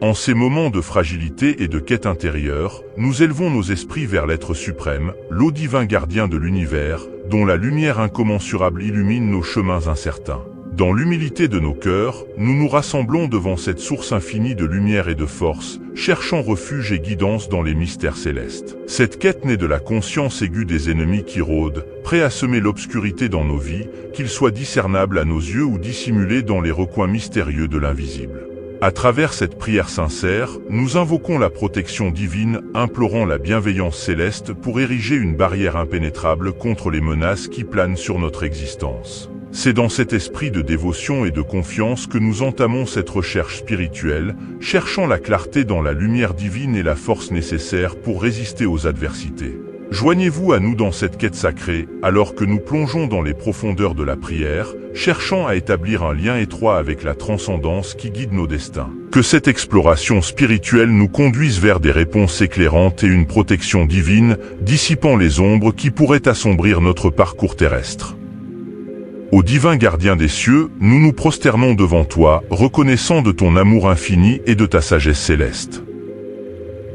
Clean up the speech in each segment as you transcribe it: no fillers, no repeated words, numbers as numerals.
En ces moments de fragilité et de quête intérieure, nous élevons nos esprits vers l'être suprême, l'eau divin gardien de l'univers, dont la lumière incommensurable illumine nos chemins incertains. Dans l'humilité de nos cœurs, nous nous rassemblons devant cette source infinie de lumière et de force, cherchant refuge et guidance dans les mystères célestes. Cette quête naît de la conscience aiguë des ennemis qui rôdent, prêts à semer l'obscurité dans nos vies, qu'ils soient discernables à nos yeux ou dissimulés dans les recoins mystérieux de l'invisible. À travers cette prière sincère, nous invoquons la protection divine, implorant la bienveillance céleste pour ériger une barrière impénétrable contre les menaces qui planent sur notre existence. C'est dans cet esprit de dévotion et de confiance que nous entamons cette recherche spirituelle, cherchant la clarté dans la lumière divine et la force nécessaire pour résister aux adversités. Joignez-vous à nous dans cette quête sacrée, alors que nous plongeons dans les profondeurs de la prière, cherchant à établir un lien étroit avec la transcendance qui guide nos destins. Que cette exploration spirituelle nous conduise vers des réponses éclairantes et une protection divine, dissipant les ombres qui pourraient assombrir notre parcours terrestre. Ô divin gardien des cieux, nous nous prosternons devant toi, reconnaissant de ton amour infini et de ta sagesse céleste.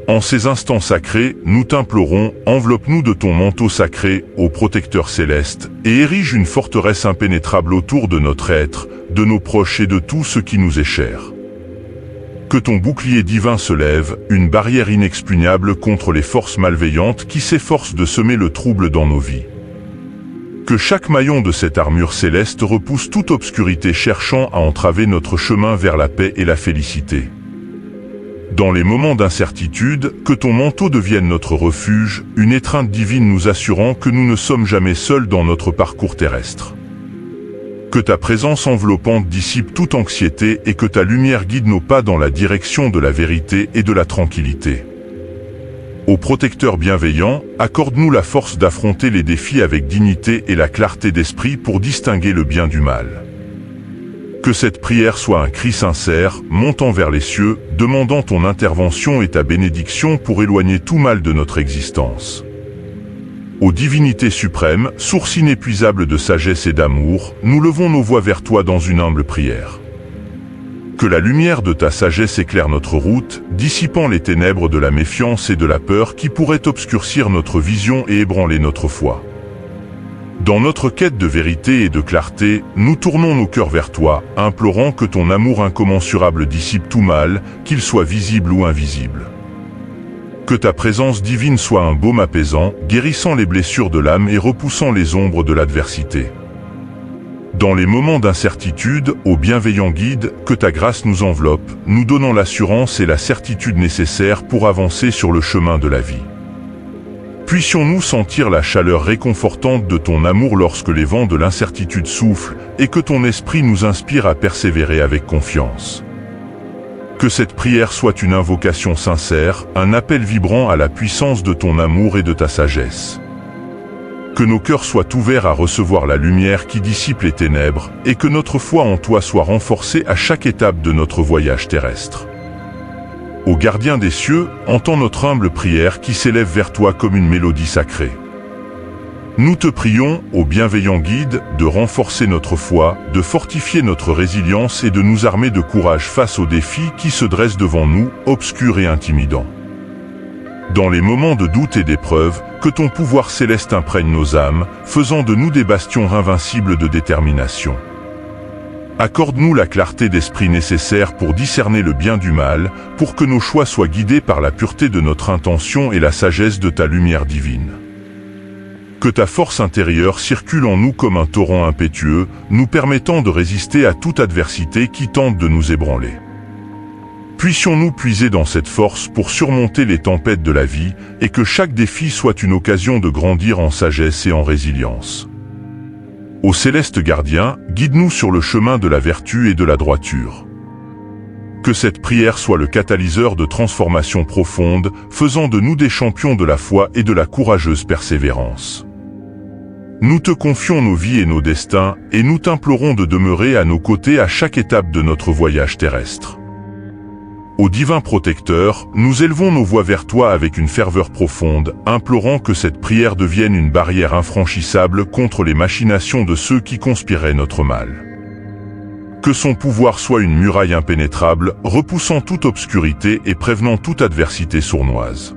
En ces instants sacrés, nous t'implorons, enveloppe-nous de ton manteau sacré, ô protecteur céleste, et érige une forteresse impénétrable autour de notre être, de nos proches et de tout ce qui nous est cher. Que ton bouclier divin se lève, une barrière inexpugnable contre les forces malveillantes qui s'efforcent de semer le trouble dans nos vies. Que chaque maillon de cette armure céleste repousse toute obscurité cherchant à entraver notre chemin vers la paix et la félicité. Dans les moments d'incertitude, que ton manteau devienne notre refuge, une étreinte divine nous assurant que nous ne sommes jamais seuls dans notre parcours terrestre. Que ta présence enveloppante dissipe toute anxiété et que ta lumière guide nos pas dans la direction de la vérité et de la tranquillité. Ô protecteur bienveillant, accorde-nous la force d'affronter les défis avec dignité et la clarté d'esprit pour distinguer le bien du mal. Que cette prière soit un cri sincère, montant vers les cieux, demandant ton intervention et ta bénédiction pour éloigner tout mal de notre existence. Ô divinité suprême, source inépuisable de sagesse et d'amour, nous levons nos voix vers toi dans une humble prière. Que la lumière de ta sagesse éclaire notre route, dissipant les ténèbres de la méfiance et de la peur qui pourraient obscurcir notre vision et ébranler notre foi. Dans notre quête de vérité et de clarté, nous tournons nos cœurs vers toi, implorant que ton amour incommensurable dissipe tout mal, qu'il soit visible ou invisible. Que ta présence divine soit un baume apaisant, guérissant les blessures de l'âme et repoussant les ombres de l'adversité. Dans les moments d'incertitude, ô bienveillant guide, que ta grâce nous enveloppe, nous donnant l'assurance et la certitude nécessaires pour avancer sur le chemin de la vie. Puissions-nous sentir la chaleur réconfortante de ton amour lorsque les vents de l'incertitude soufflent, et que ton esprit nous inspire à persévérer avec confiance. Que cette prière soit une invocation sincère, un appel vibrant à la puissance de ton amour et de ta sagesse. Que nos cœurs soient ouverts à recevoir la lumière qui dissipe les ténèbres, et que notre foi en toi soit renforcée à chaque étape de notre voyage terrestre. Ô gardien des cieux, entends notre humble prière qui s'élève vers toi comme une mélodie sacrée. Nous te prions, ô bienveillant guide, de renforcer notre foi, de fortifier notre résilience et de nous armer de courage face aux défis qui se dressent devant nous, obscurs et intimidants. Dans les moments de doute et d'épreuve, que ton pouvoir céleste imprègne nos âmes, faisant de nous des bastions invincibles de détermination. Accorde-nous la clarté d'esprit nécessaire pour discerner le bien du mal, pour que nos choix soient guidés par la pureté de notre intention et la sagesse de ta lumière divine. Que ta force intérieure circule en nous comme un torrent impétueux, nous permettant de résister à toute adversité qui tente de nous ébranler. Puissions-nous puiser dans cette force pour surmonter les tempêtes de la vie, et que chaque défi soit une occasion de grandir en sagesse et en résilience. Ô céleste gardien, guide-nous sur le chemin de la vertu et de la droiture. Que cette prière soit le catalyseur de transformation profonde, faisant de nous des champions de la foi et de la courageuse persévérance. Nous te confions nos vies et nos destins, et nous t'implorons de demeurer à nos côtés à chaque étape de notre voyage terrestre. Ô divin protecteur, nous élevons nos voix vers toi avec une ferveur profonde, implorant que cette prière devienne une barrière infranchissable contre les machinations de ceux qui conspiraient notre mal. Que son pouvoir soit une muraille impénétrable, repoussant toute obscurité et prévenant toute adversité sournoise.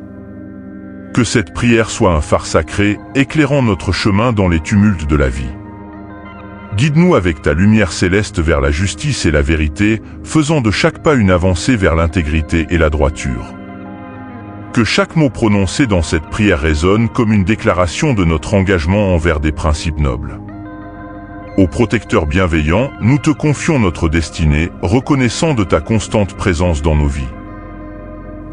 Que cette prière soit un phare sacré, éclairant notre chemin dans les tumultes de la vie. Guide-nous avec ta lumière céleste vers la justice et la vérité, faisant de chaque pas une avancée vers l'intégrité et la droiture. Que chaque mot prononcé dans cette prière résonne comme une déclaration de notre engagement envers des principes nobles. Ô protecteur bienveillant, nous te confions notre destinée, reconnaissant de ta constante présence dans nos vies.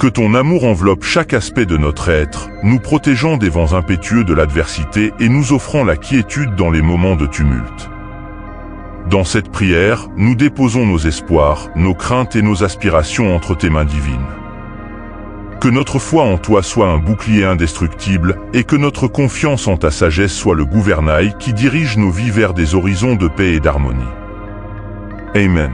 Que ton amour enveloppe chaque aspect de notre être, nous protégeant des vents impétueux de l'adversité et nous offrant la quiétude dans les moments de tumulte. Dans cette prière, nous déposons nos espoirs, nos craintes et nos aspirations entre tes mains divines. Que notre foi en toi soit un bouclier indestructible, et que notre confiance en ta sagesse soit le gouvernail qui dirige nos vies vers des horizons de paix et d'harmonie. Amen.